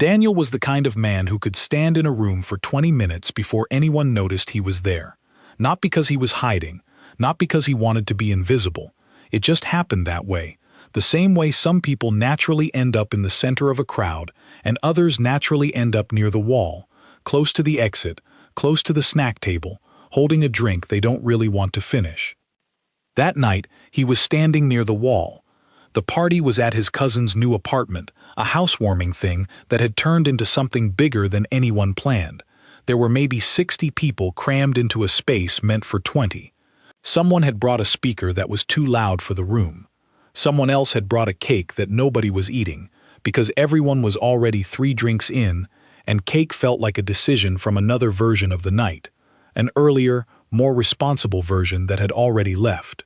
Daniel was the kind of man who could stand in a room for 20 minutes before anyone noticed he was there. Not because he was hiding, not because he wanted to be invisible. It just happened that way. The same way some people naturally end up in the center of a crowd, and others naturally end up near the wall, close to the exit, close to the snack table, holding a drink they don't really want to finish. That night, he was standing near the wall. The party was at his cousin's new apartment, a housewarming thing that had turned into something bigger than anyone planned. There were maybe 60 people crammed into a space meant for 20. Someone had brought a speaker that was too loud for the room. Someone else had brought a cake that nobody was eating, because everyone was already 3 drinks in, and cake felt like a decision from another version of the night, an earlier, more responsible version that had already left.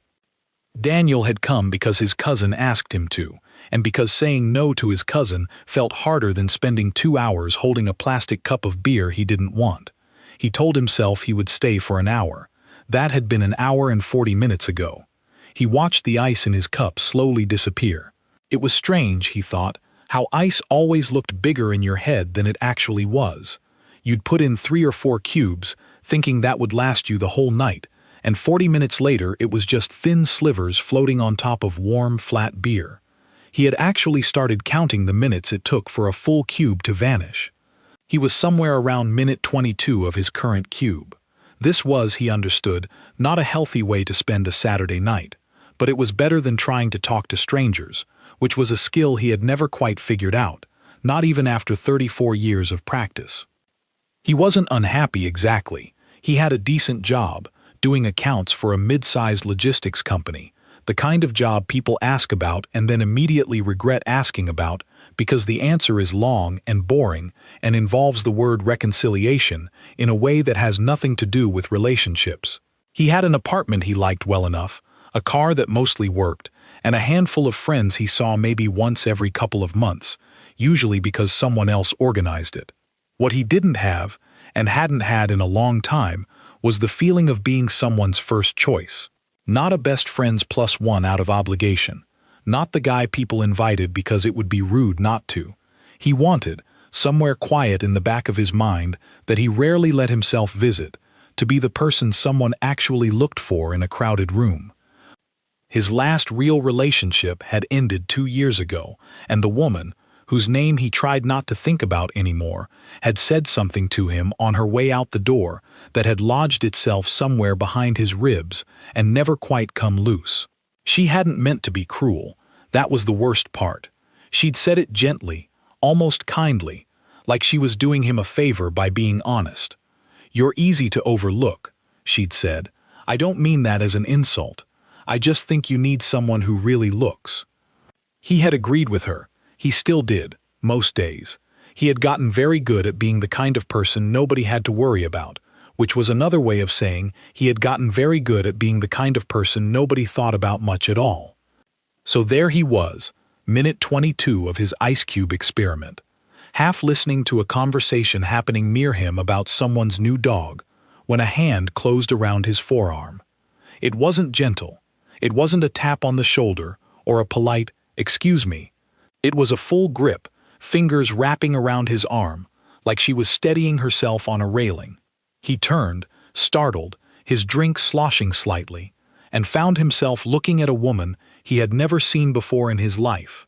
Daniel had come because his cousin asked him to, and because saying no to his cousin felt harder than spending 2 hours holding a plastic cup of beer he didn't want. He told himself he would stay for an hour. That had been an hour and 40 minutes ago. He watched the ice in his cup slowly disappear. It was strange, he thought, how ice always looked bigger in your head than it actually was. You'd put in 3 or 4 cubes, thinking that would last you the whole night, and 40 minutes later it was just thin slivers floating on top of warm, flat beer. He had actually started counting the minutes it took for a full cube to vanish. He was somewhere around minute 22 of his current cube. This was, he understood, not a healthy way to spend a Saturday night, but it was better than trying to talk to strangers, which was a skill he had never quite figured out, not even after 34 years of practice. He wasn't unhappy exactly. He had a decent job, doing accounts for a mid-sized logistics company, the kind of job people ask about and then immediately regret asking about because the answer is long and boring and involves the word reconciliation in a way that has nothing to do with relationships. He had an apartment he liked well enough, a car that mostly worked, and a handful of friends he saw maybe once every couple of months, usually because someone else organized it. What he didn't have, and hadn't had in a long time, was the feeling of being someone's first choice. Not a best friend's +1 out of obligation. Not the guy people invited because it would be rude not to. He wanted, somewhere quiet in the back of his mind that he rarely let himself visit, to be the person someone actually looked for in a crowded room. His last real relationship had ended 2 years ago, and the woman, whose name he tried not to think about anymore, had said something to him on her way out the door that had lodged itself somewhere behind his ribs and never quite come loose. She hadn't meant to be cruel. That was the worst part. She'd said it gently, almost kindly, like she was doing him a favor by being honest. "You're easy to overlook," she'd said. "I don't mean that as an insult. I just think you need someone who really looks." He had agreed with her. He still did, most days. He had gotten very good at being the kind of person nobody had to worry about, which was another way of saying he had gotten very good at being the kind of person nobody thought about much at all. So there he was, minute 22 of his ice cube experiment, half listening to a conversation happening near him about someone's new dog, when a hand closed around his forearm. It wasn't gentle. It wasn't a tap on the shoulder or a polite, "Excuse me." It was a full grip, fingers wrapping around his arm, like she was steadying herself on a railing. He turned, startled, his drink sloshing slightly, and found himself looking at a woman he had never seen before in his life.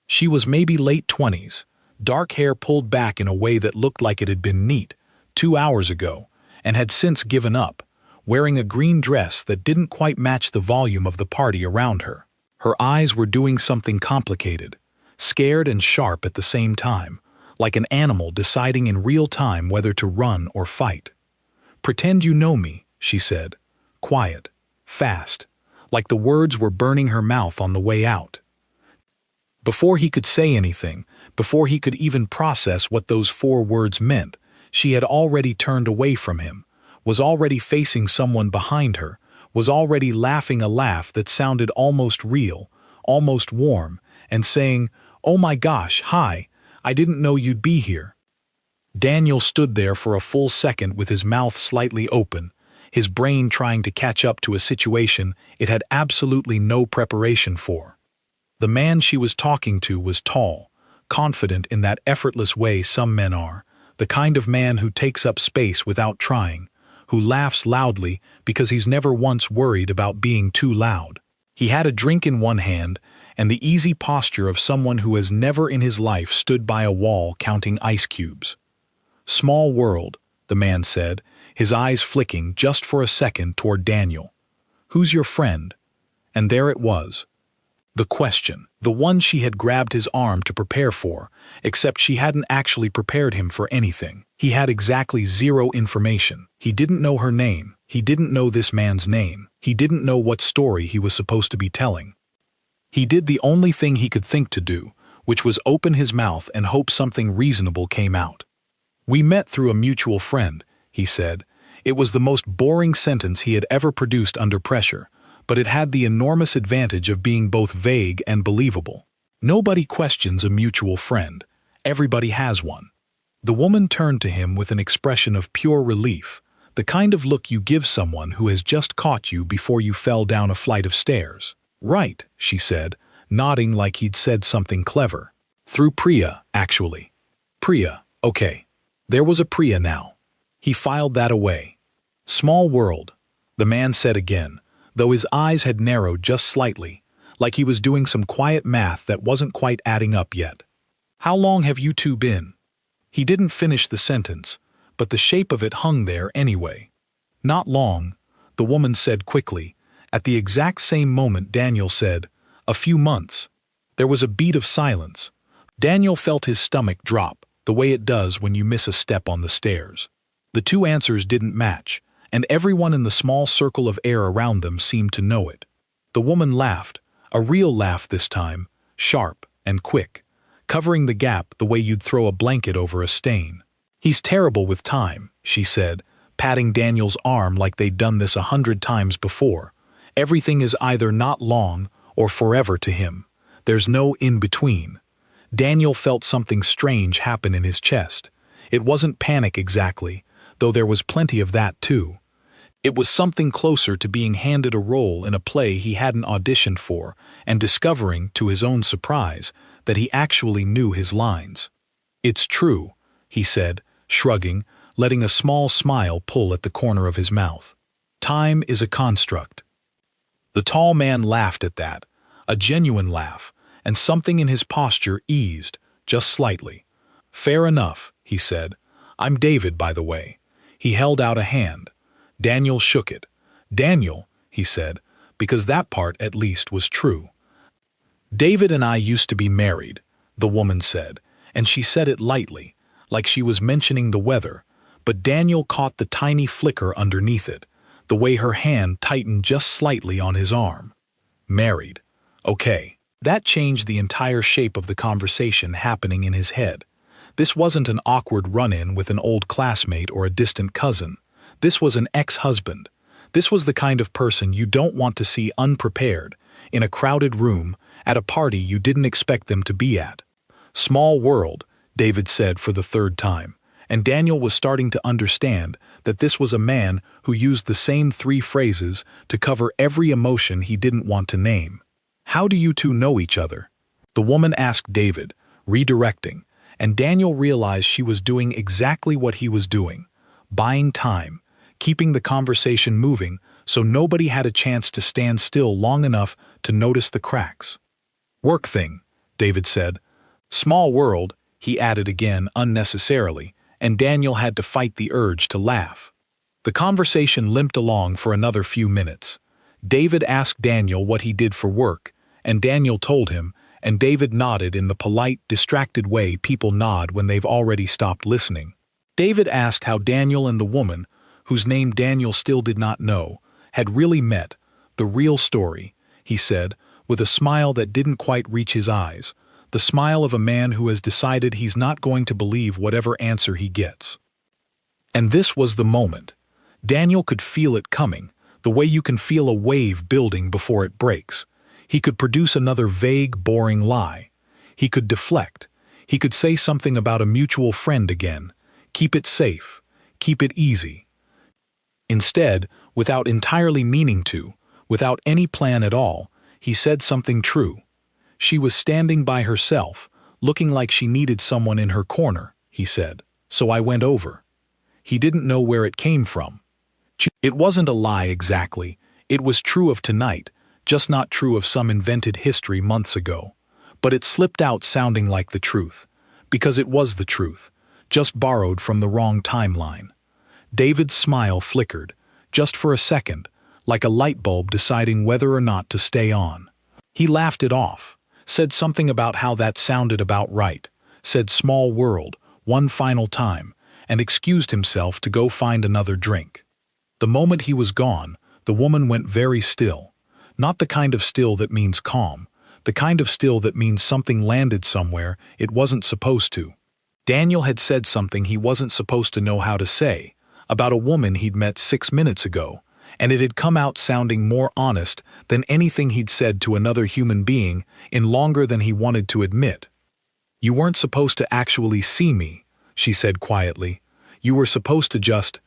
She was maybe late 20s, dark hair pulled back in a way that looked like it had been neat 2 hours ago, and had since given up, wearing a green dress that didn't quite match the volume of the party around her. Her eyes were doing something complicated, scared and sharp at the same time, like an animal deciding in real time whether to run or fight. "Pretend you know me," she said, quiet, fast, like the words were burning her mouth on the way out. Before he could say anything, before he could even process what those 4 words meant, she had already turned away from him, was already facing someone behind her, was already laughing a laugh that sounded almost real, almost warm, and saying, "Oh my gosh, hi, I didn't know you'd be here." Daniel stood there for a full second with his mouth slightly open, his brain trying to catch up to a situation it had absolutely no preparation for. The man she was talking to was tall, confident in that effortless way some men are, the kind of man who takes up space without trying, who laughs loudly because he's never once worried about being too loud. He had a drink in one hand and the easy posture of someone who has never in his life stood by a wall counting ice cubes. "Small world," the man said, his eyes flicking just for a second toward Daniel. "Who's your friend?" And there it was. The question, the one she had grabbed his arm to prepare for, except she hadn't actually prepared him for anything. He had exactly zero information. He didn't know her name. He didn't know this man's name. He didn't know what story he was supposed to be telling. He did the only thing he could think to do, which was open his mouth and hope something reasonable came out. "We met through a mutual friend," he said. It was the most boring sentence he had ever produced under pressure, but it had the enormous advantage of being both vague and believable. Nobody questions a mutual friend. Everybody has one. The woman turned to him with an expression of pure relief, the kind of look you give someone who has just caught you before you fell down a flight of stairs. "Right," she said, nodding like he'd said something clever. "Through Priya, actually." "Priya, okay." There was a Priya now. He filed that away. "Small world," the man said again, though his eyes had narrowed just slightly, like he was doing some quiet math that wasn't quite adding up yet. "How long have you two been?" He didn't finish the sentence, but the shape of it hung there anyway. "Not long," the woman said quickly. At the exact same moment Daniel said, "A few months." There was a beat of silence. Daniel felt his stomach drop, the way it does when you miss a step on the stairs. The two answers didn't match, and everyone in the small circle of air around them seemed to know it. The woman laughed, a real laugh this time, sharp and quick, covering the gap the way you'd throw a blanket over a stain. "He's terrible with time," she said, patting Daniel's arm like they'd done this 100 times before. "Everything is either not long or forever to him. There's no in-between." Daniel felt something strange happen in his chest. It wasn't panic exactly, though there was plenty of that too. It was something closer to being handed a role in a play he hadn't auditioned for and discovering, to his own surprise, that he actually knew his lines. "It's true," he said, shrugging, letting a small smile pull at the corner of his mouth. "Time is a construct." The tall man laughed at that, a genuine laugh, and something in his posture eased, just slightly. "Fair enough," he said. "I'm David, by the way." He held out a hand. Daniel shook it. "Daniel," he said, because that part at least was true. "David and I used to be married," the woman said, and she said it lightly, like she was mentioning the weather, but Daniel caught the tiny flicker underneath it, the way her hand tightened just slightly on his arm. "Married. Okay." That changed the entire shape of the conversation happening in his head. This wasn't an awkward run-in with an old classmate or a distant cousin. This was an ex-husband. This was the kind of person you don't want to see unprepared, in a crowded room, at a party you didn't expect them to be at. "Small world," David said for the third time, and Daniel was starting to understand that this was a man who used the same 3 phrases to cover every emotion he didn't want to name. "How do you two know each other?" the woman asked David, redirecting, and Daniel realized she was doing exactly what he was doing, buying time, keeping the conversation moving so nobody had a chance to stand still long enough to notice the cracks. "Work thing," David said. "Small world," he added again unnecessarily, and Daniel had to fight the urge to laugh. The conversation limped along for another few minutes. David asked Daniel what he did for work, and Daniel told him, and David nodded in the polite, distracted way people nod when they've already stopped listening. David asked how Daniel and the woman, whose name Daniel still did not know, had really met, the real story, he said, with a smile that didn't quite reach his eyes, the smile of a man who has decided he's not going to believe whatever answer he gets. And this was the moment. Daniel could feel it coming, the way you can feel a wave building before it breaks. He could produce another vague, boring lie. He could deflect. He could say something about a mutual friend again. Keep it safe. Keep it easy. Instead, without entirely meaning to, without any plan at all, he said something true. She was standing by herself, looking like she needed someone in her corner, he said. So I went over. He didn't know where it came from. It wasn't a lie exactly. It was true of tonight, just not true of some invented history months ago. But it slipped out sounding like the truth. Because it was the truth, just borrowed from the wrong timeline. David's smile flickered, just for a second, like a light bulb deciding whether or not to stay on. He laughed it off, said something about how that sounded about right, said small world, one final time, and excused himself to go find another drink. The moment he was gone, the woman went very still. Not the kind of still that means calm, the kind of still that means something landed somewhere it wasn't supposed to. Daniel had said something he wasn't supposed to know how to say, about a woman he'd met 6 minutes ago, and it had come out sounding more honest than anything he'd said to another human being in longer than he wanted to admit. "You weren't supposed to actually see me," she said quietly. "You were supposed to just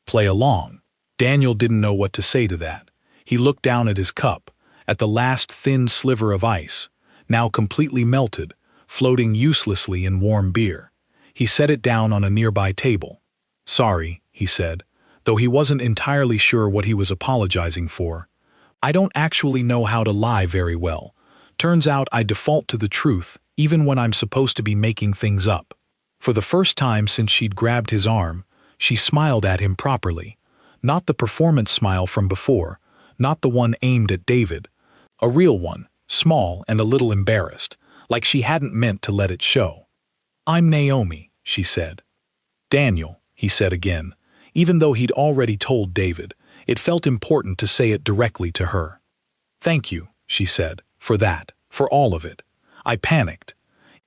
play along." Daniel didn't know what to say to that. He looked down at his cup, at the last thin sliver of ice, now completely melted, floating uselessly in warm beer. He set it down on a nearby table. "Sorry," he said, though he wasn't entirely sure what he was apologizing for. "I don't actually know how to lie very well. Turns out I default to the truth, even when I'm supposed to be making things up." For the first time since she'd grabbed his arm, she smiled at him properly. Not the performance smile from before, not the one aimed at David. A real one, small and a little embarrassed, like she hadn't meant to let it show. "I'm Naomi," she said. "Daniel," he said again. Even though he'd already told David, it felt important to say it directly to her. "Thank you," she said, "for that, for all of it. I panicked.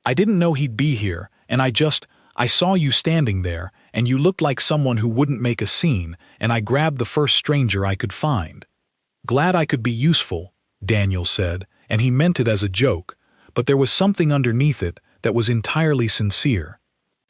I didn't know he'd be here, and I saw you standing there, and you looked like someone who wouldn't make a scene, and I grabbed the first stranger I could find." "Glad I could be useful," Daniel said, and he meant it as a joke, but there was something underneath it that was entirely sincere.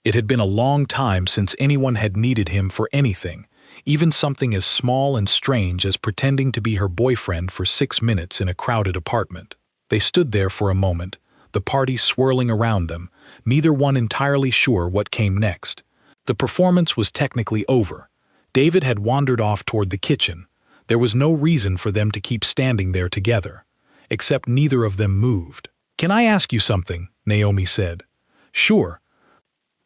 It had been a long time since anyone had needed him for anything, even something as small and strange as pretending to be her boyfriend for 6 minutes in a crowded apartment. They stood there for a moment, the party swirling around them, neither one entirely sure what came next. The performance was technically over. David had wandered off toward the kitchen. There was no reason for them to keep standing there together, except neither of them moved. "Can I ask you something?" Naomi said. "Sure.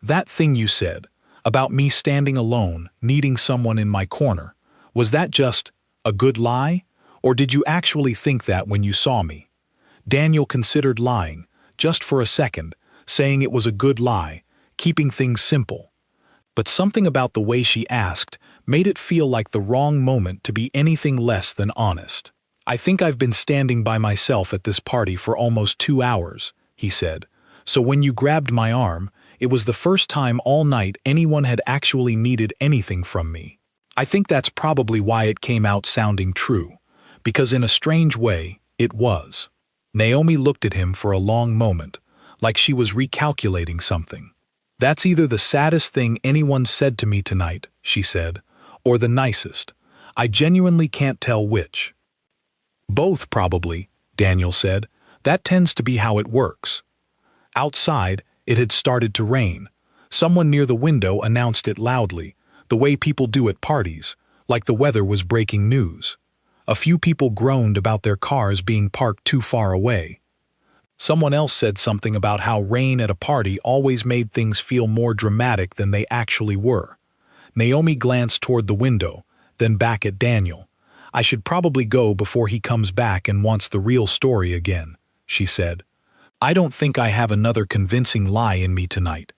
That thing you said, about me standing alone, needing someone in my corner, was that just a good lie? Or did you actually think that when you saw me?" Daniel considered lying, just for a second, saying it was a good lie, keeping things simple. But something about the way she asked made it feel like the wrong moment to be anything less than honest. "I think I've been standing by myself at this party for almost 2 hours, he said. "So when you grabbed my arm, it was the first time all night anyone had actually needed anything from me. I think that's probably why it came out sounding true, because in a strange way, it was." Naomi looked at him for a long moment, like she was recalculating something. "That's either the saddest thing anyone said to me tonight," she said, "or the nicest. I genuinely can't tell which." "Both, probably," Daniel said. "That tends to be how it works." Outside, it had started to rain. Someone near the window announced it loudly, the way people do at parties, like the weather was breaking news. A few people groaned about their cars being parked too far away. Someone else said something about how rain at a party always made things feel more dramatic than they actually were. Naomi glanced toward the window, then back at Daniel. "I should probably go before he comes back and wants the real story again," she said. "I don't think I have another convincing lie in me tonight."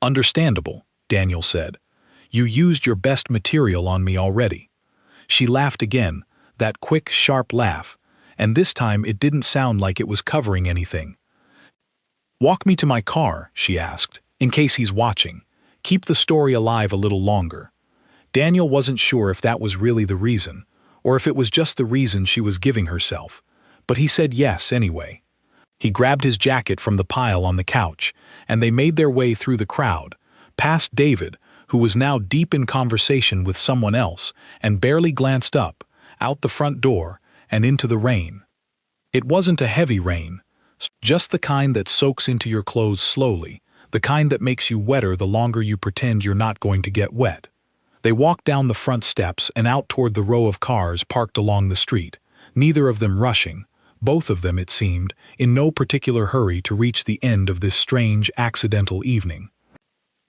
"Understandable," Daniel said. "You used your best material on me already." She laughed again, that quick, sharp laugh, and this time it didn't sound like it was covering anything. "Walk me to my car," she asked, "in case he's watching. Keep the story alive a little longer." Daniel wasn't sure if that was really the reason, or if it was just the reason she was giving herself, but he said yes anyway. He grabbed his jacket from the pile on the couch, and they made their way through the crowd, past David, who was now deep in conversation with someone else and barely glanced up, out the front door, and into the rain. It wasn't a heavy rain, Just the kind that soaks into your clothes slowly, the kind that makes you wetter the longer you pretend you're not going to get wet. They walked down the front steps and out toward the row of cars parked along the street, neither of them rushing, both of them, it seemed, in no particular hurry to reach the end of this strange, accidental evening.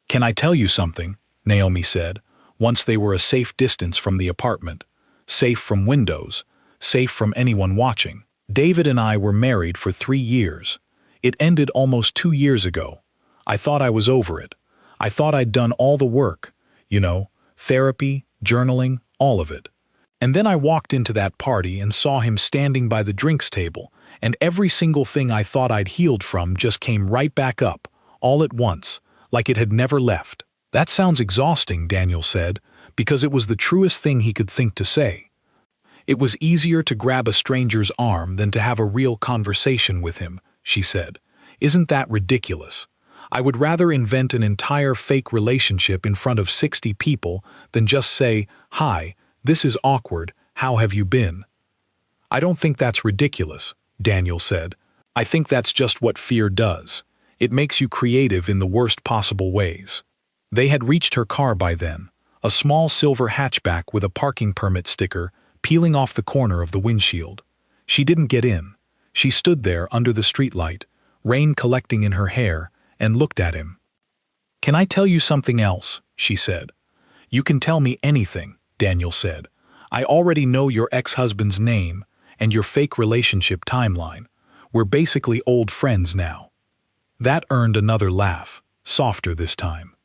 "Can I tell you something?" Naomi said, once they were a safe distance from the apartment, safe from windows, safe from anyone watching. "David and I were married for 3 years. It ended almost 2 years ago. I thought I was over it. I thought I'd done all the work, therapy, journaling, all of it. And then I walked into that party and saw him standing by the drinks table, and every single thing I thought I'd healed from just came right back up, all at once, like it had never left." "That sounds exhausting," Daniel said, because it was the truest thing he could think to say. "It was easier to grab a stranger's arm than to have a real conversation with him," she said. "Isn't that ridiculous? I would rather invent an entire fake relationship in front of 60 people than just say, 'Hi, this is awkward, how have you been?'" "I don't think that's ridiculous," Daniel said. "I think that's just what fear does. It makes you creative in the worst possible ways." They had reached her car by then, a small silver hatchback with a parking permit sticker peeling off the corner of the windshield. She didn't get in. She stood there under the streetlight, rain collecting in her hair, and looked at him. "Can I tell you something else?" she said. "You can tell me anything," Daniel said. "I already know your ex-husband's name and your fake relationship timeline. We're basically old friends now." That earned another laugh, softer this time.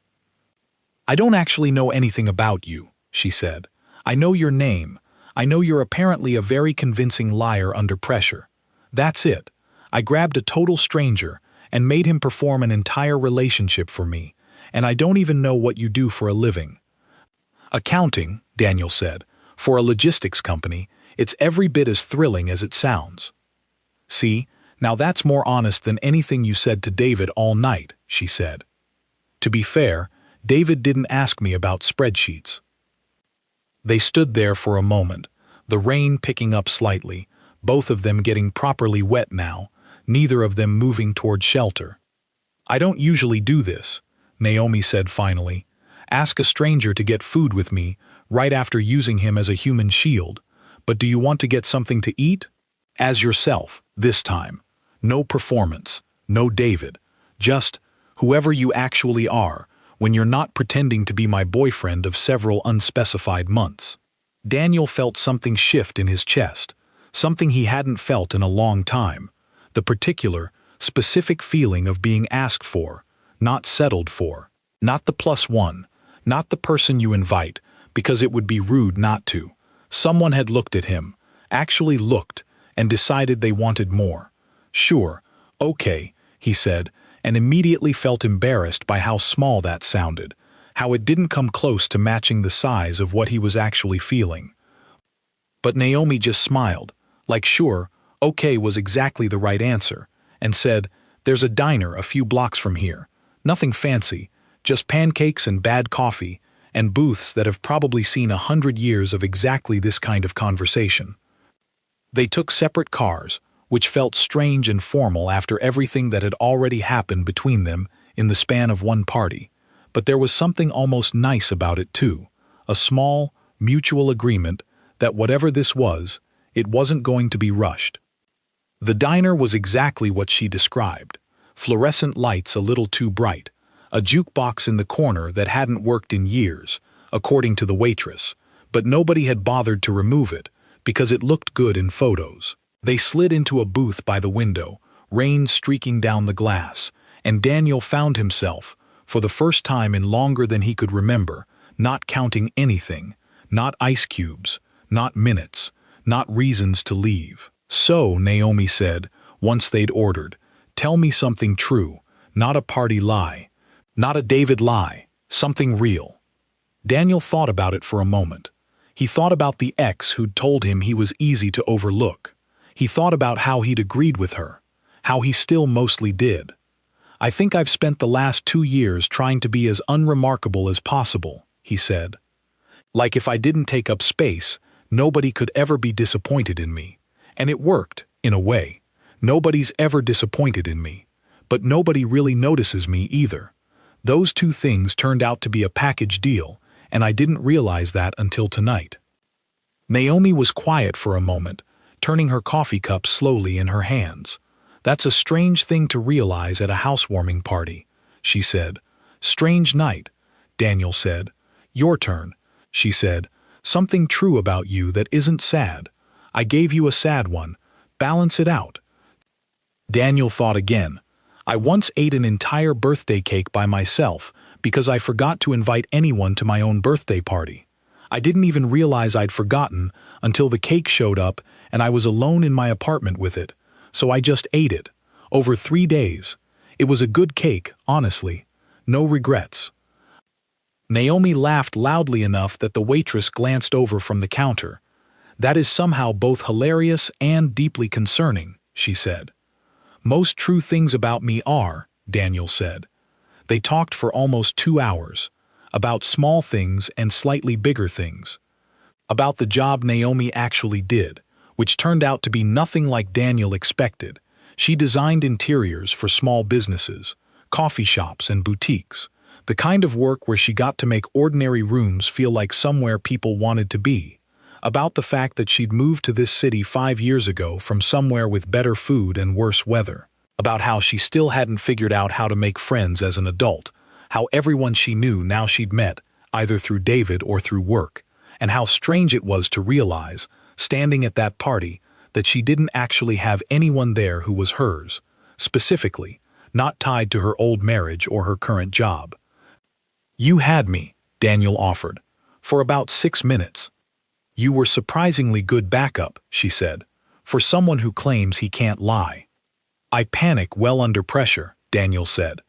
"I don't actually know anything about you," she said. "I know your name. I know you're apparently a very convincing liar under pressure. That's it. I grabbed a total stranger and made him perform an entire relationship for me, and I don't even know what you do for a living." "Accounting," Daniel said. "For a logistics company, it's every bit as thrilling as it sounds." "See, now that's more honest than anything you said to David all night," she said. "To be fair, David didn't ask me about spreadsheets." They stood there for a moment, the rain picking up slightly, both of them getting properly wet now, neither of them moving toward shelter. "I don't usually do this," Naomi said finally. "Ask a stranger to get food with me right after using him as a human shield. But do you want to get something to eat? As yourself, this time. No performance, no David. Just whoever you actually are, when you're not pretending to be my boyfriend of several unspecified months." Daniel felt something shift in his chest, something he hadn't felt in a long time. The particular, specific feeling of being asked for, not settled for. Not the +1, not the person you invite, because it would be rude not to. Someone had looked at him, actually looked, and decided they wanted more. "Sure, okay," he said, and immediately felt embarrassed by how small that sounded, how it didn't come close to matching the size of what he was actually feeling. But Naomi just smiled, like sure, okay was exactly the right answer, and said, "There's a diner a few blocks from here. Nothing fancy, just pancakes and bad coffee, and booths that have probably seen 100 years of exactly this kind of conversation." They took separate cars, which felt strange and formal after everything that had already happened between them in the span of one party, but there was something almost nice about it too, a small, mutual agreement that whatever this was, it wasn't going to be rushed. The diner was exactly what she described, fluorescent lights a little too bright, a jukebox in the corner that hadn't worked in years, according to the waitress, but nobody had bothered to remove it because it looked good in photos. They slid into a booth by the window, rain streaking down the glass, and Daniel found himself, for the first time in longer than he could remember, not counting anything, not ice cubes, not minutes, not reasons to leave. "So," Naomi said, once they'd ordered, "tell me something true, not a party lie, not a David lie, something real." Daniel thought about it for a moment. He thought about the ex who'd told him he was easy to overlook. He thought about how he'd agreed with her, how he still mostly did. "I think I've spent the last 2 years trying to be as unremarkable as possible," he said. "Like if I didn't take up space, nobody could ever be disappointed in me. And it worked, in a way. Nobody's ever disappointed in me. But nobody really notices me either. Those two things turned out to be a package deal, and I didn't realize that until tonight." Naomi was quiet for a moment, turning her coffee cup slowly in her hands. "That's a strange thing to realize at a housewarming party," she said. "Strange night," Daniel said. "Your turn," she said. "Something true about you that isn't sad. I gave you a sad one. Balance it out." Daniel thought again. "I once ate an entire birthday cake by myself because I forgot to invite anyone to my own birthday party. I didn't even realize I'd forgotten until the cake showed up and I was alone in my apartment with it, so I just ate it. Over 3 days. It was a good cake, honestly. No regrets." Naomi laughed loudly enough that the waitress glanced over from the counter. "That is somehow both hilarious and deeply concerning," she said. "Most true things about me are," Daniel said. They talked for almost 2 hours. About small things and slightly bigger things. About the job Naomi actually did, which turned out to be nothing like Daniel expected. She designed interiors for small businesses, coffee shops and boutiques. The kind of work where she got to make ordinary rooms feel like somewhere people wanted to be. About the fact that she'd moved to this city 5 years ago from somewhere with better food and worse weather. About how she still hadn't figured out how to make friends as an adult. How everyone she knew now she'd met, either through David or through work. And how strange it was to realize, standing at that party, that she didn't actually have anyone there who was hers. Specifically, not tied to her old marriage or her current job. "You had me," Daniel offered. "For about 6 minutes. You were surprisingly good backup," she said, "for someone who claims he can't lie." "I panic well under pressure," Daniel said.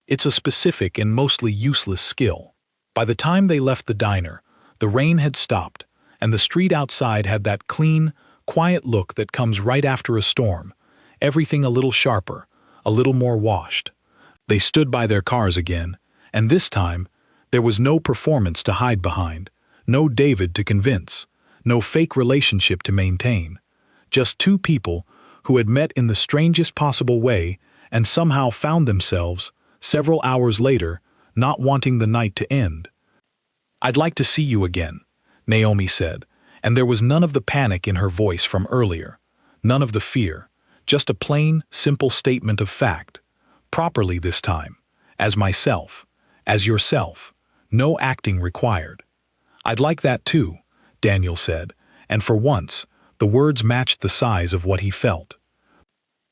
"It's a specific and mostly useless skill." By the time they left the diner, the rain had stopped, and the street outside had that clean, quiet look that comes right after a storm, everything a little sharper, a little more washed. They stood by their cars again, and this time, there was no performance to hide behind, no David to convince, no fake relationship to maintain. Just two people who had met in the strangest possible way and somehow found themselves, several hours later, not wanting the night to end. "I'd like to see you again," Naomi said, and there was none of the panic in her voice from earlier, none of the fear, just a plain, simple statement of fact. Properly this time, as myself, as yourself, no acting required. "I'd like that too," Daniel said, and for once, the words matched the size of what he felt.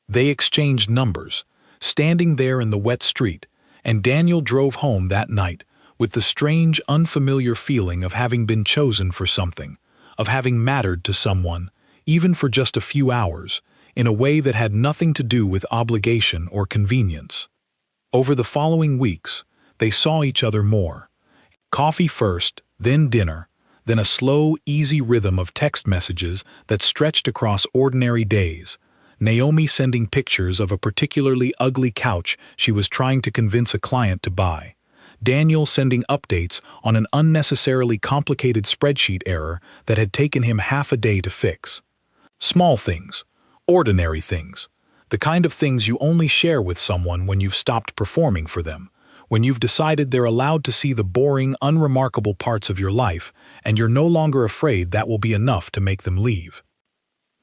They exchanged numbers, standing there in the wet street, and Daniel drove home that night with the strange, unfamiliar feeling of having been chosen for something, of having mattered to someone, even for just a few hours, in a way that had nothing to do with obligation or convenience. Over the following weeks, they saw each other more. Coffee first, then dinner, then a slow, easy rhythm of text messages that stretched across ordinary days. Naomi sending pictures of a particularly ugly couch she was trying to convince a client to buy. Daniel sending updates on an unnecessarily complicated spreadsheet error that had taken him half a day to fix. Small things, ordinary things, the kind of things you only share with someone when you've stopped performing for them, when you've decided they're allowed to see the boring, unremarkable parts of your life, and you're no longer afraid that will be enough to make them leave.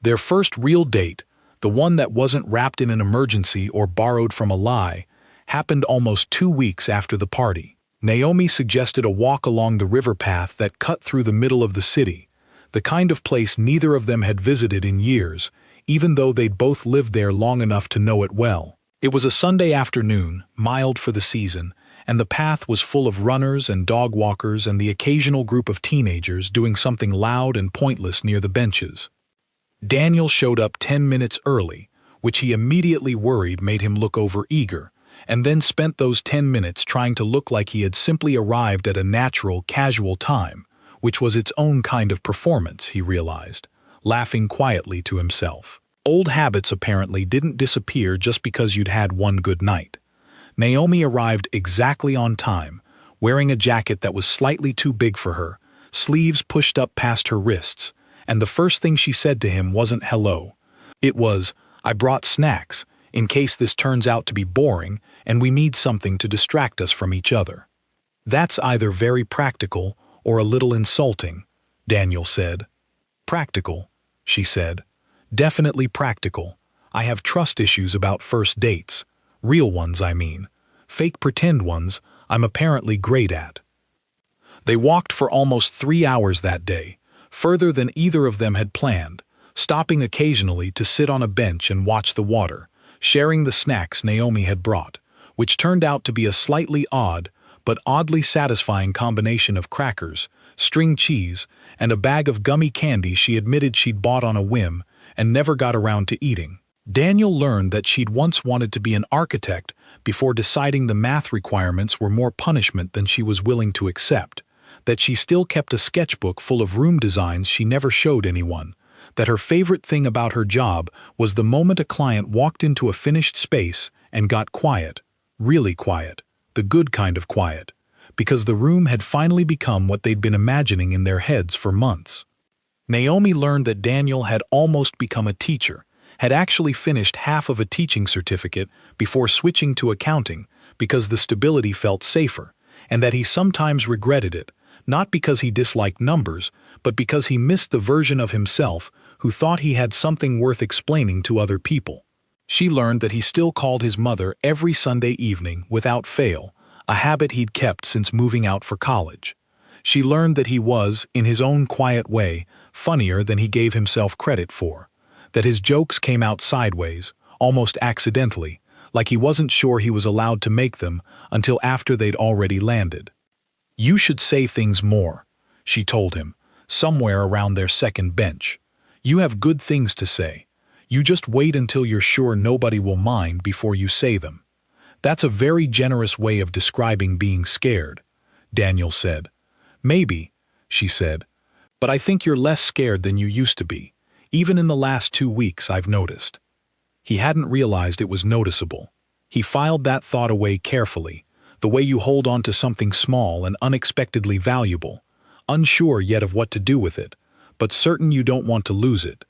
Their first real date, the one that wasn't wrapped in an emergency or borrowed from a lie, happened almost 2 weeks after the party. Naomi suggested a walk along the river path that cut through the middle of the city, the kind of place neither of them had visited in years, even though they'd both lived there long enough to know it well. It was a Sunday afternoon, mild for the season, and the path was full of runners and dog walkers and the occasional group of teenagers doing something loud and pointless near the benches. Daniel showed up 10 minutes early, which he immediately worried made him look over-eager, and then spent those 10 minutes trying to look like he had simply arrived at a natural, casual time, which was its own kind of performance, he realized, laughing quietly to himself. Old habits apparently didn't disappear just because you'd had one good night. Naomi arrived exactly on time, wearing a jacket that was slightly too big for her, sleeves pushed up past her wrists, and the first thing she said to him wasn't hello. It was, I brought snacks, in case this turns out to be boring and we need something to distract us from each other." "That's either very practical or a little insulting," Daniel said. "Practical," she said. "Definitely practical. I have trust issues about first dates. Real ones, I mean. Fake pretend ones, I'm apparently great at." They walked for almost 3 hours that day, further than either of them had planned, stopping occasionally to sit on a bench and watch the water, sharing the snacks Naomi had brought, which turned out to be a slightly odd but oddly satisfying combination of crackers, string cheese, and a bag of gummy candy she admitted she'd bought on a whim and never got around to eating. Daniel learned that she'd once wanted to be an architect before deciding the math requirements were more punishment than she was willing to accept, that she still kept a sketchbook full of room designs she never showed anyone, that her favorite thing about her job was the moment a client walked into a finished space and got quiet, really quiet, the good kind of quiet, because the room had finally become what they'd been imagining in their heads for months. Naomi learned that Daniel had almost become a teacher, had actually finished half of a teaching certificate before switching to accounting because the stability felt safer, and that he sometimes regretted it, not because he disliked numbers, but because he missed the version of himself who thought he had something worth explaining to other people. She learned that he still called his mother every Sunday evening without fail, a habit he'd kept since moving out for college. She learned that he was, in his own quiet way, funnier than he gave himself credit for, that his jokes came out sideways, almost accidentally, like he wasn't sure he was allowed to make them until after they'd already landed. "You should say things more," she told him, somewhere around their second bench. "You have good things to say. You just wait until you're sure nobody will mind before you say them." "That's a very generous way of describing being scared," Daniel said. "Maybe," she said, "but I think you're less scared than you used to be. Even in the last 2 weeks, I've noticed." He hadn't realized it was noticeable. He filed that thought away carefully, the way you hold on to something small and unexpectedly valuable, unsure yet of what to do with it, but certain you don't want to lose it.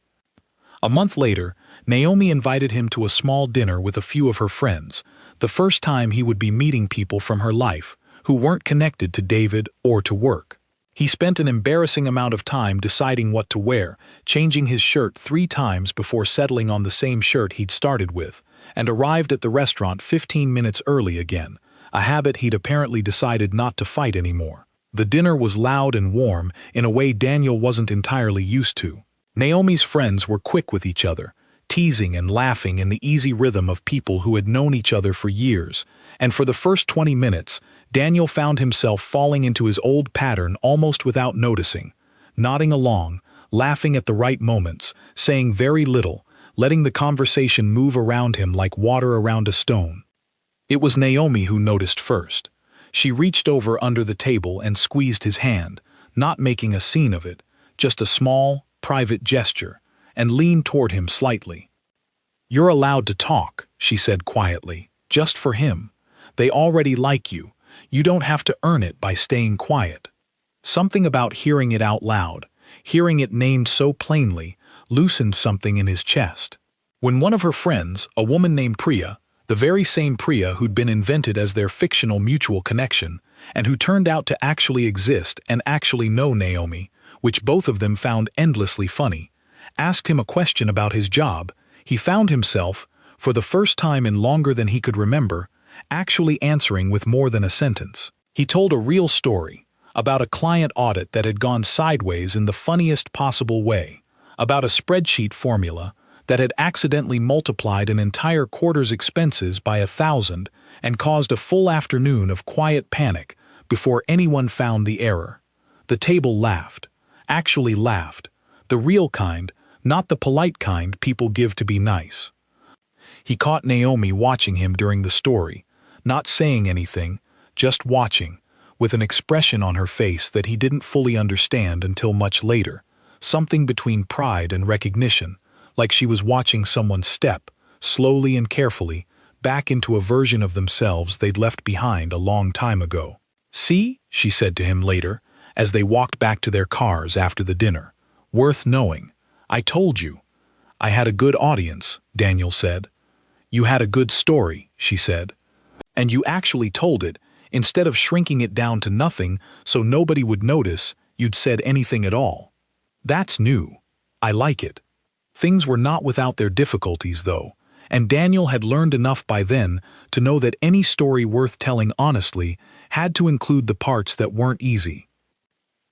A month later, Naomi invited him to a small dinner with a few of her friends, the first time he would be meeting people from her life who weren't connected to David or to work. He spent an embarrassing amount of time deciding what to wear, changing his shirt 3 times before settling on the same shirt he'd started with, and arrived at the restaurant 15 minutes early again, a habit he'd apparently decided not to fight anymore. The dinner was loud and warm in a way Daniel wasn't entirely used to. Naomi's friends were quick with each other, teasing and laughing in the easy rhythm of people who had known each other for years, and for the first 20 minutes, Daniel found himself falling into his old pattern almost without noticing, nodding along, laughing at the right moments, saying very little, letting the conversation move around him like water around a stone. It was Naomi who noticed first. She reached over under the table and squeezed his hand, not making a scene of it, just a small, private gesture, and leaned toward him slightly. "You're allowed to talk," she said quietly, "just for him. They already like you. You don't have to earn it by staying quiet." Something about hearing it out loud, hearing it named so plainly, loosened something in his chest. When one of her friends, a woman named Priya, the very same Priya who'd been invented as their fictional mutual connection, and who turned out to actually exist and actually know Naomi, which both of them found endlessly funny, asked him a question about his job, he found himself, for the first time in longer than he could remember, actually answering with more than a sentence. He told a real story, about a client audit that had gone sideways in the funniest possible way, about a spreadsheet formula that had accidentally multiplied an entire quarter's expenses by 1,000 and caused a full afternoon of quiet panic before anyone found the error. The table laughed. Actually laughed, the real kind, not the polite kind people give to be nice. He caught Naomi watching him during the story, not saying anything, just watching, with an expression on her face that he didn't fully understand until much later, something between pride and recognition, like she was watching someone step, slowly and carefully, back into a version of themselves they'd left behind a long time ago. "See," she said to him later, as they walked back to their cars after the dinner. "Worth knowing. I told you. I had a good audience, Daniel said. You had a good story, she said. And you actually told it, instead of shrinking it down to nothing so nobody would notice you'd said anything at all. That's new. I like it. Things were not without their difficulties, though, and Daniel had learned enough by then to know that any story worth telling honestly had to include the parts that weren't easy.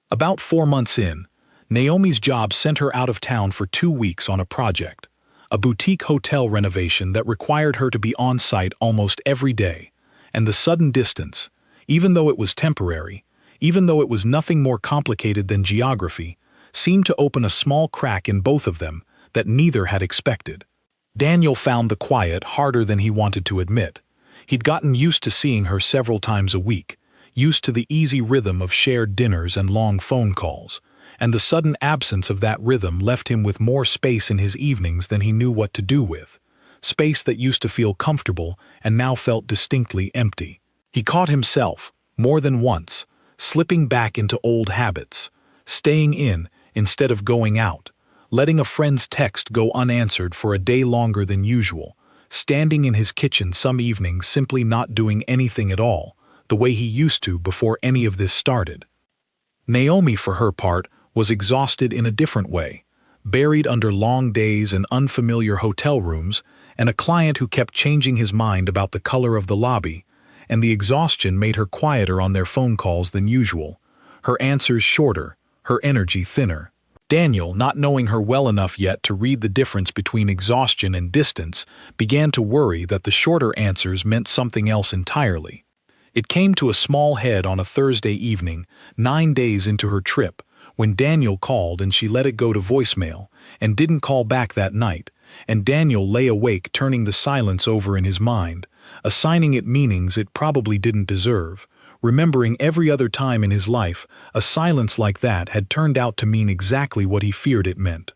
About 4 months in, Naomi's job sent her out of town for 2 weeks on a project, a boutique hotel renovation that required her to be on site almost every day, and the sudden distance, even though it was temporary, even though it was nothing more complicated than geography, seemed to open a small crack in both of them that neither had expected. Daniel found the quiet harder than he wanted to admit. He'd gotten used to seeing her several times a week, used to the easy rhythm of shared dinners and long phone calls, and the sudden absence of that rhythm left him with more space in his evenings than he knew what to do with. Space that used to feel comfortable and now felt distinctly empty. He caught himself, more than once, slipping back into old habits, staying in instead of going out, letting a friend's text go unanswered for a day longer than usual, standing in his kitchen some evenings simply not doing anything at all, the way he used to before any of this started. Naomi, for her part, was exhausted in a different way, buried under long days in unfamiliar hotel rooms, and a client who kept changing his mind about the color of the lobby, and the exhaustion made her quieter on their phone calls than usual, her answers shorter, her energy thinner. Daniel, not knowing her well enough yet to read the difference between exhaustion and distance, began to worry that the shorter answers meant something else entirely. It came to a small head on a Thursday evening, 9 days into her trip, when Daniel called and she let it go to voicemail, and didn't call back that night, and Daniel lay awake turning the silence over in his mind, assigning it meanings it probably didn't deserve, remembering every other time in his life a silence like that had turned out to mean exactly what he feared it meant.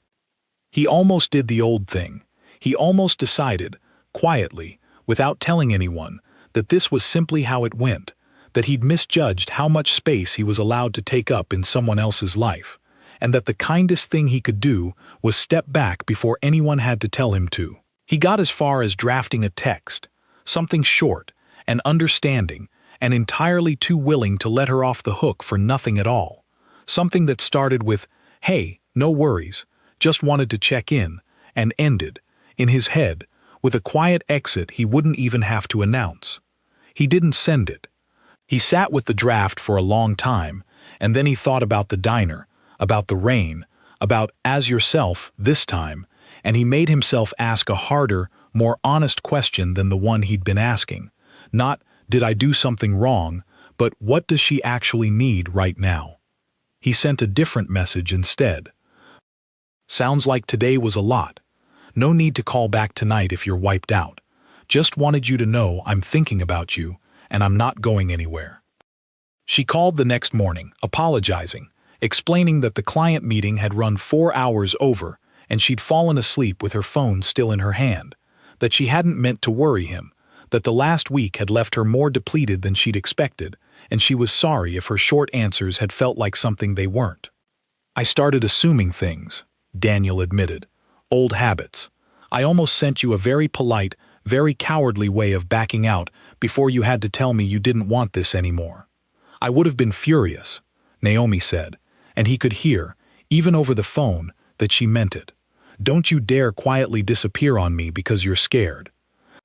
He almost did the old thing. He almost decided, quietly, without telling anyone, that this was simply how it went, that he'd misjudged how much space he was allowed to take up in someone else's life, and that the kindest thing he could do was step back before anyone had to tell him to. He got as far as drafting a text, something short and understanding, and entirely too willing to let her off the hook for nothing at all. Something that started with, "Hey, no worries, just wanted to check in," and ended, in his head, with a quiet exit he wouldn't even have to announce. He didn't send it. He sat with the draft for a long time, and then he thought about the diner, about the rain, about as yourself this time, and he made himself ask a harder, more honest question than the one he'd been asking. Not, did I do something wrong, but what does she actually need right now? He sent a different message instead. Sounds like today was a lot. No need to call back tonight if you're wiped out. Just wanted you to know I'm thinking about you, and I'm not going anywhere. She called the next morning, apologizing, explaining that the client meeting had run 4 hours over and she'd fallen asleep with her phone still in her hand, that she hadn't meant to worry him, that the last week had left her more depleted than she'd expected, and she was sorry if her short answers had felt like something they weren't. I started assuming things, Daniel admitted. Old habits. I almost sent you a very polite, very cowardly way of backing out before you had to tell me you didn't want this anymore. I would have been furious, Naomi said, and he could hear, even over the phone, that she meant it. Don't you dare quietly disappear on me because you're scared.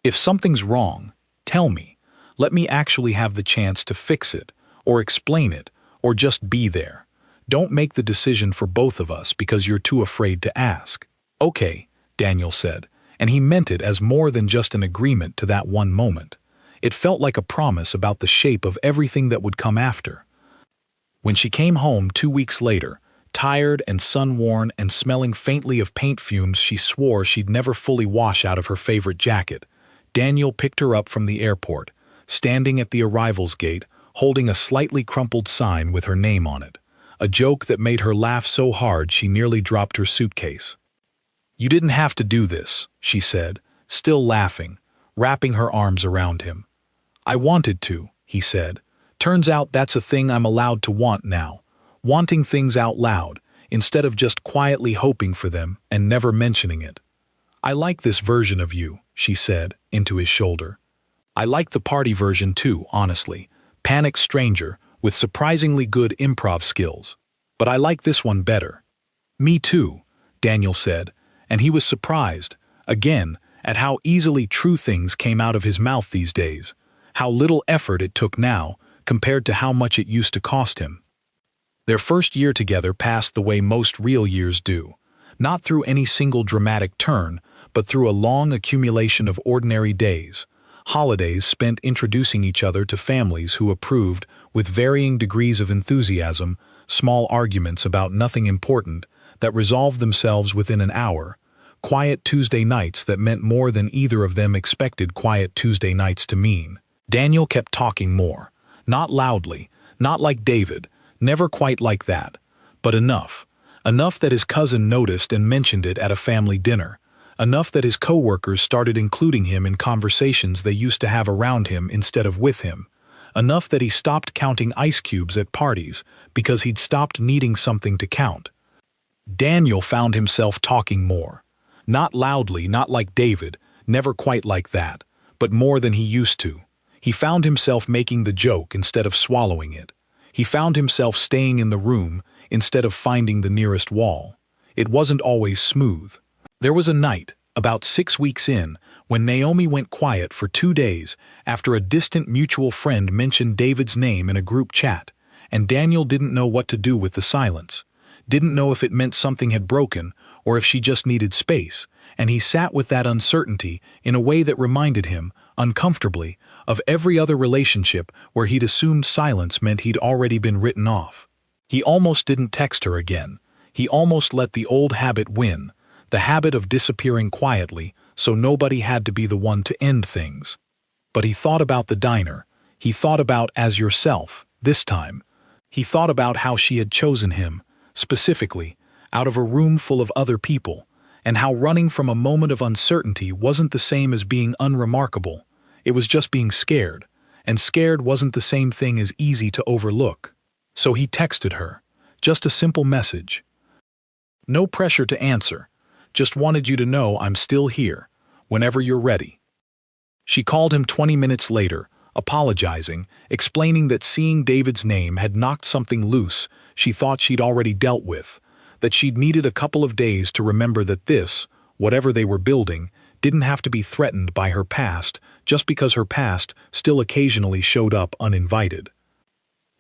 If something's wrong, tell me. Let me actually have the chance to fix it, or explain it, or just be there. Don't make the decision for both of us because you're too afraid to ask. Okay, Daniel said, and he meant it as more than just an agreement to that one moment. It felt like a promise about the shape of everything that would come after. When she came home 2 weeks later, tired and sun-worn and smelling faintly of paint fumes she swore she'd never fully wash out of her favorite jacket, Daniel picked her up from the airport, standing at the arrivals gate, holding a slightly crumpled sign with her name on it, a joke that made her laugh so hard she nearly dropped her suitcase. You didn't have to do this, she said, still laughing, wrapping her arms around him. I wanted to, he said. Turns out that's a thing I'm allowed to want now. Wanting things out loud, instead of just quietly hoping for them and never mentioning it. "I like this version of you," she said, into his shoulder. "I like the party version too, honestly. Panicked stranger, with surprisingly good improv skills. But I like this one better." "Me too," Daniel said, and he was surprised, again, at how easily true things came out of his mouth these days, how little effort it took now, compared to how much it used to cost him. Their first year together passed the way most real years do, not through any single dramatic turn, but through a long accumulation of ordinary days, holidays spent introducing each other to families who approved with varying degrees of enthusiasm, small arguments about nothing important that resolved themselves within an hour, quiet Tuesday nights that meant more than either of them expected quiet Tuesday nights to mean. Daniel kept talking more, not loudly, not like David, never quite like that, but enough that his cousin noticed and mentioned it at a family dinner, enough that his coworkers started including him in conversations they used to have around him instead of with him, enough that he stopped counting ice cubes at parties because he'd stopped needing something to count. Daniel found himself talking more. Not loudly, not like David, never quite like that, but more than he used to. He found himself making the joke instead of swallowing it. He found himself staying in the room instead of finding the nearest wall. It wasn't always smooth. There was a night, about 6 weeks in, when Naomi went quiet for 2 days after a distant mutual friend mentioned David's name in a group chat, and Daniel didn't know what to do with the silence. Didn't know if it meant something had broken or if she just needed space, and he sat with that uncertainty in a way that reminded him, uncomfortably, of every other relationship where he'd assumed silence meant he'd already been written off. He almost didn't text her again. He almost let the old habit win, the habit of disappearing quietly so nobody had to be the one to end things. But he thought about the diner. He thought about as yourself, this time. He thought about how she had chosen him, specifically, out of a room full of other people, and how running from a moment of uncertainty wasn't the same as being unremarkable. It was just being scared, and scared wasn't the same thing as easy to overlook. So he texted her, just a simple message. No pressure to answer, just wanted you to know I'm still here, whenever you're ready. She called him 20 minutes later, apologizing, explaining that seeing David's name had knocked something loose she thought she'd already dealt with, that she'd needed a couple of days to remember that this, whatever they were building, didn't have to be threatened by her past just because her past still occasionally showed up uninvited.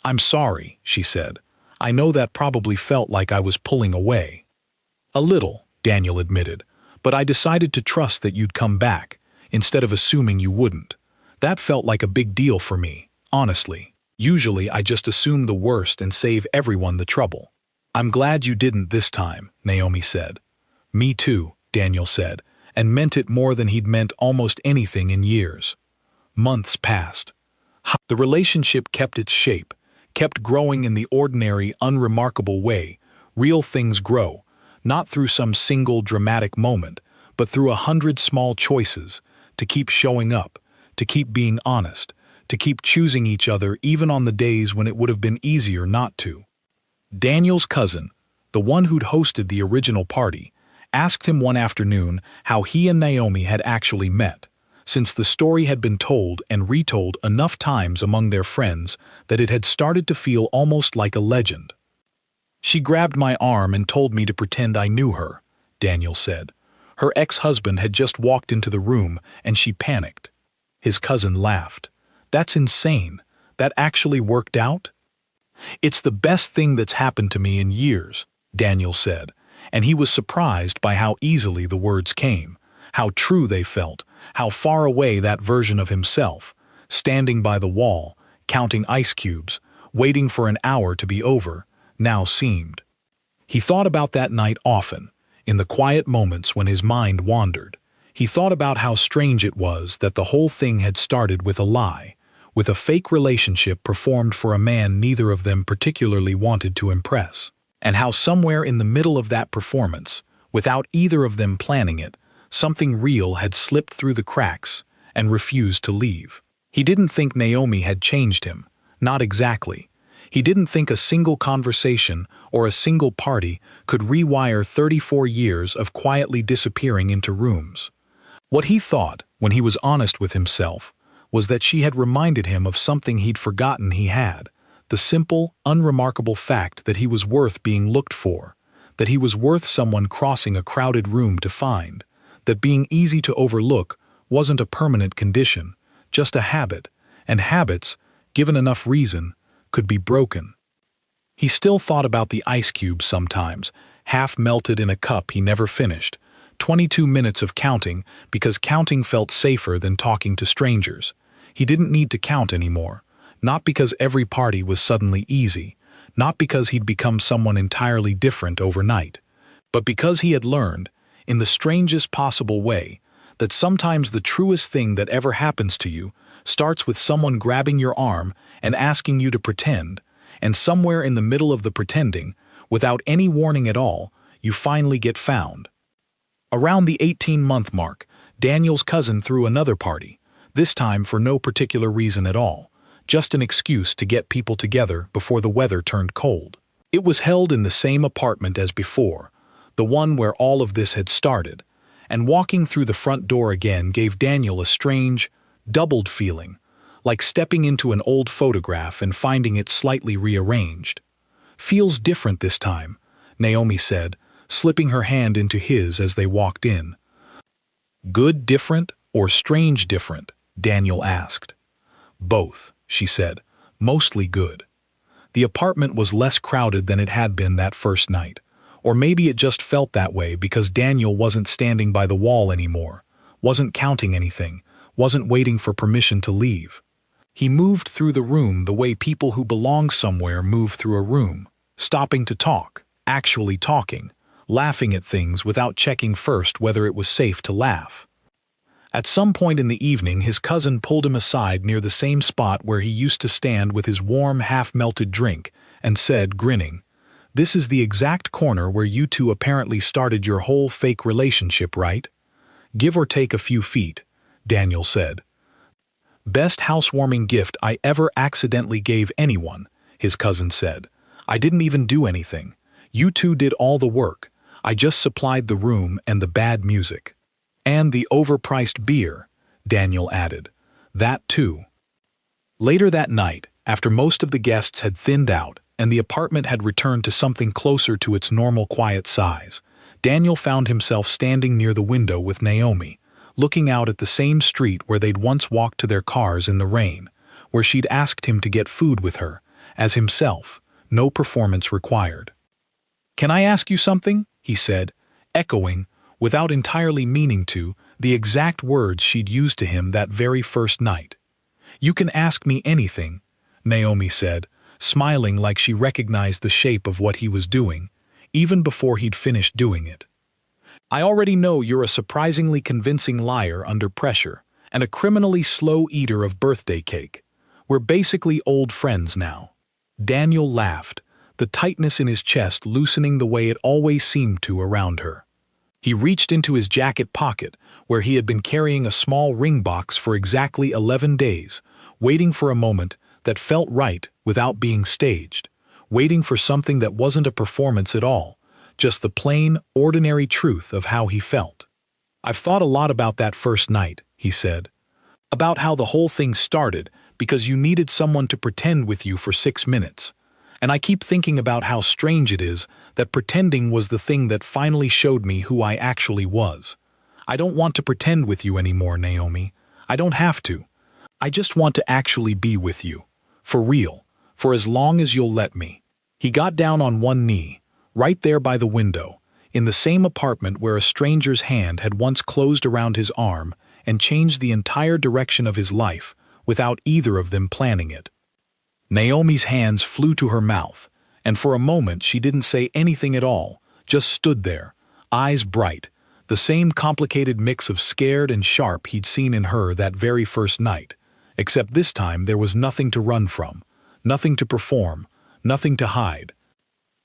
"I'm sorry," she said. "I know that probably felt like I was pulling away." "A little," Daniel admitted, "but I decided to trust that you'd come back, instead of assuming you wouldn't. That felt like a big deal for me, honestly. Usually I just assume the worst and save everyone the trouble." "I'm glad you didn't this time," Naomi said. "Me too," Daniel said, and meant it more than he'd meant almost anything in years. Months passed. The relationship kept its shape, kept growing in the ordinary, unremarkable way real things grow, not through some single dramatic moment, but through 100 small choices, to keep showing up, to keep being honest, to keep choosing each other even on the days when it would have been easier not to. Daniel's cousin, the one who'd hosted the original party, asked him one afternoon how he and Naomi had actually met, since the story had been told and retold enough times among their friends that it had started to feel almost like a legend. "She grabbed my arm and told me to pretend I knew her," Daniel said. "Her ex-husband had just walked into the room and she panicked." His cousin laughed. "That's insane. That actually worked out?" "It's the best thing that's happened to me in years," Daniel said, and he was surprised by how easily the words came, how true they felt, how far away that version of himself, standing by the wall, counting ice cubes, waiting for an hour to be over, now seemed. He thought about that night often, in the quiet moments when his mind wandered. He thought about how strange it was that the whole thing had started with a lie, with a fake relationship performed for a man neither of them particularly wanted to impress, and how somewhere in the middle of that performance, without either of them planning it, something real had slipped through the cracks and refused to leave. He didn't think Naomi had changed him, not exactly. He didn't think a single conversation or a single party could rewire 34 years of quietly disappearing into rooms. What he thought, when he was honest with himself, was that she had reminded him of something he'd forgotten he had, the simple, unremarkable fact that he was worth being looked for, that he was worth someone crossing a crowded room to find, that being easy to overlook wasn't a permanent condition, just a habit, and habits, given enough reason, could be broken. He still thought about the ice cubes sometimes, half melted in a cup he never finished, 22 minutes of counting because counting felt safer than talking to strangers. He didn't need to count anymore, not because every party was suddenly easy, not because he'd become someone entirely different overnight, but because he had learned, in the strangest possible way, that sometimes the truest thing that ever happens to you starts with someone grabbing your arm and asking you to pretend, and somewhere in the middle of the pretending, without any warning at all, you finally get found. Around the 18-month mark, Daniel's cousin threw another party, this time for no particular reason at all, just an excuse to get people together before the weather turned cold. It was held in the same apartment as before, the one where all of this had started, and walking through the front door again gave Daniel a strange, doubled feeling, like stepping into an old photograph and finding it slightly rearranged. "Feels different this time," Naomi said, slipping her hand into his as they walked in. "Good different or strange different?" Daniel asked. "Both," she said, "mostly good." The apartment was less crowded than it had been that first night, or maybe it just felt that way because Daniel wasn't standing by the wall anymore, wasn't counting anything, wasn't waiting for permission to leave. He moved through the room the way people who belong somewhere move through a room, stopping to talk, actually talking, laughing at things without checking first whether it was safe to laugh. At some point in the evening, his cousin pulled him aside near the same spot where he used to stand with his warm, half-melted drink, and said, grinning, "This is the exact corner where you two apparently started your whole fake relationship, right? Give or take a few feet," Daniel said. "Best housewarming gift I ever accidentally gave anyone," his cousin said. "I didn't even do anything. You two did all the work. I just supplied the room and the bad music. And the overpriced beer," Daniel added. "That too." Later that night, after most of the guests had thinned out and the apartment had returned to something closer to its normal quiet size, Daniel found himself standing near the window with Naomi, looking out at the same street where they'd once walked to their cars in the rain, where she'd asked him to get food with her, as himself, no performance required. "Can I ask you something?" he said, echoing, without entirely meaning to, the exact words she'd used to him that very first night. "You can ask me anything," Naomi said, smiling like she recognized the shape of what he was doing, even before he'd finished doing it. "I already know you're a surprisingly convincing liar under pressure, and a criminally slow eater of birthday cake. We're basically old friends now." Daniel laughed, the tightness in his chest loosening the way it always seemed to around her. He reached into his jacket pocket, where he had been carrying a small ring box for exactly 11 days, waiting for a moment that felt right without being staged, waiting for something that wasn't a performance at all, just the plain, ordinary truth of how he felt. "I've thought a lot about that first night," he said. "About how the whole thing started because you needed someone to pretend with you for 6 minutes. And I keep thinking about how strange it is that pretending was the thing that finally showed me who I actually was. I don't want to pretend with you anymore, Naomi. I don't have to. I just want to actually be with you. For real. For as long as you'll let me." He got down on one knee, right there by the window, in the same apartment where a stranger's hand had once closed around his arm and changed the entire direction of his life without either of them planning it. Naomi's hands flew to her mouth, and for a moment she didn't say anything at all, just stood there, eyes bright, the same complicated mix of scared and sharp he'd seen in her that very first night, except this time there was nothing to run from, nothing to perform, nothing to hide.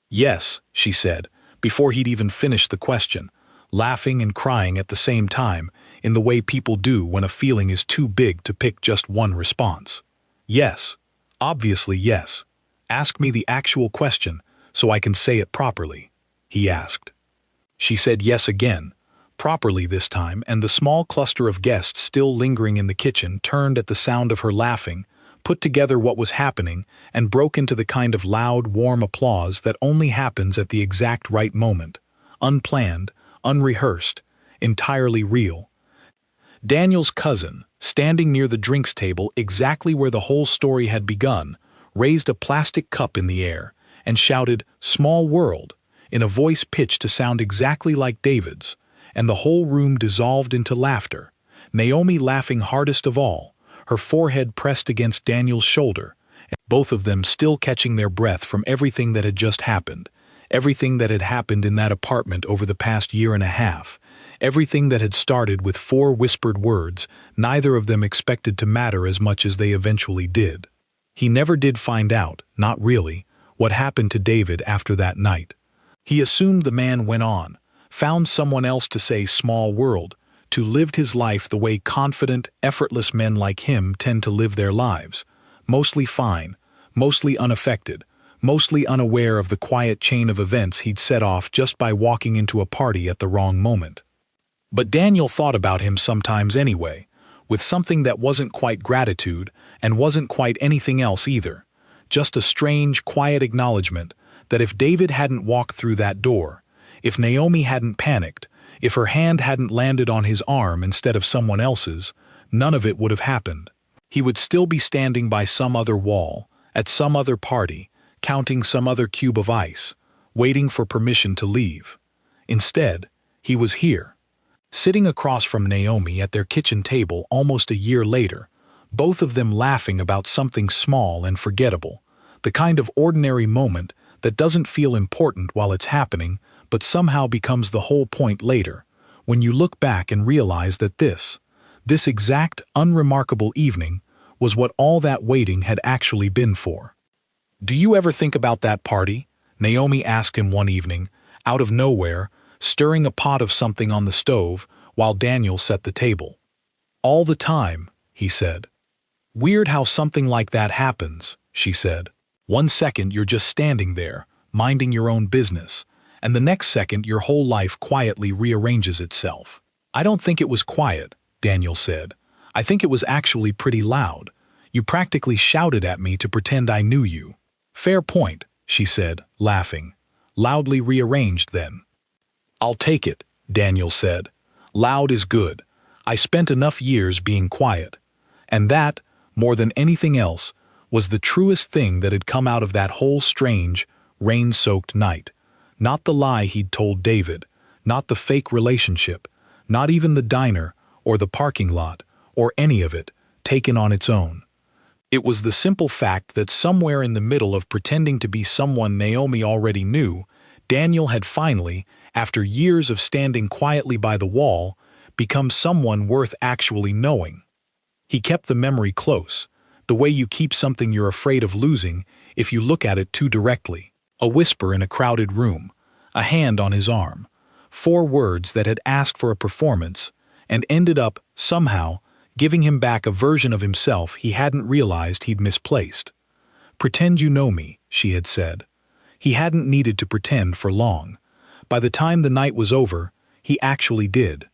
"Yes," she said, before he'd even finished the question, laughing and crying at the same time, in the way people do when a feeling is too big to pick just one response. "Yes. Obviously yes. Ask me the actual question so I can say it properly, he asked. She said yes again, properly this time, and the small cluster of guests still lingering in the kitchen turned at the sound of her laughing, put together what was happening, and broke into the kind of loud, warm applause that only happens at the exact right moment, unplanned, unrehearsed, entirely real. Daniel's cousin, standing near the drinks table exactly where the whole story had begun, raised a plastic cup in the air and shouted, "Small world," in a voice pitched to sound exactly like David's, and the whole room dissolved into laughter, Naomi laughing hardest of all, her forehead pressed against Daniel's shoulder, and both of them still catching their breath from everything that had just happened, everything that had happened in that apartment over the past year and a half, everything that had started with 4 whispered words, neither of them expected to matter as much as they eventually did. He never did find out, not really, what happened to David after that night. He assumed the man went on, found someone else to say small world, to lived his life the way confident, effortless men like him tend to live their lives, mostly fine, mostly unaffected, mostly unaware of the quiet chain of events he'd set off just by walking into a party at the wrong moment. But Daniel thought about him sometimes anyway, with something that wasn't quite gratitude and wasn't quite anything else either, just a strange, quiet acknowledgement that if David hadn't walked through that door, if Naomi hadn't panicked, if her hand hadn't landed on his arm instead of someone else's, none of it would have happened. He would still be standing by some other wall, at some other party, counting some other cube of ice, waiting for permission to leave. Instead, he was here, sitting across from Naomi at their kitchen table almost a year later, both of them laughing about something small and forgettable, the kind of ordinary moment that doesn't feel important while it's happening but somehow becomes the whole point later, when you look back and realize that this exact, unremarkable evening was what all that waiting had actually been for. "Do you ever think about that party?" Naomi asked him one evening, out of nowhere, stirring a pot of something on the stove while Daniel set the table. "All the time," he said. "Weird how something like that happens," she said. "One second you're just standing there, minding your own business, and the next second your whole life quietly rearranges itself." "I don't think it was quiet," Daniel said. "I think it was actually pretty loud. You practically shouted at me to pretend I knew you." "Fair point," she said, laughing. "Loudly rearranged then." "I'll take it," Daniel said. "Loud is good. I spent enough years being quiet. And that, more than anything else, was the truest thing that had come out of that whole strange, rain-soaked night. Not the lie he'd told David, not the fake relationship, not even the diner or the parking lot, or any of it, taken on its own. It was the simple fact that somewhere in the middle of pretending to be someone Naomi already knew, Daniel had finally, after years of standing quietly by the wall, become someone worth actually knowing. He kept the memory close, the way you keep something you're afraid of losing if you look at it too directly. A whisper in a crowded room, a hand on his arm, 4 words that had asked for a performance and ended up, somehow, giving him back a version of himself he hadn't realized he'd misplaced. "Pretend you know me," she had said. He hadn't needed to pretend for long. By the time the night was over, he actually did.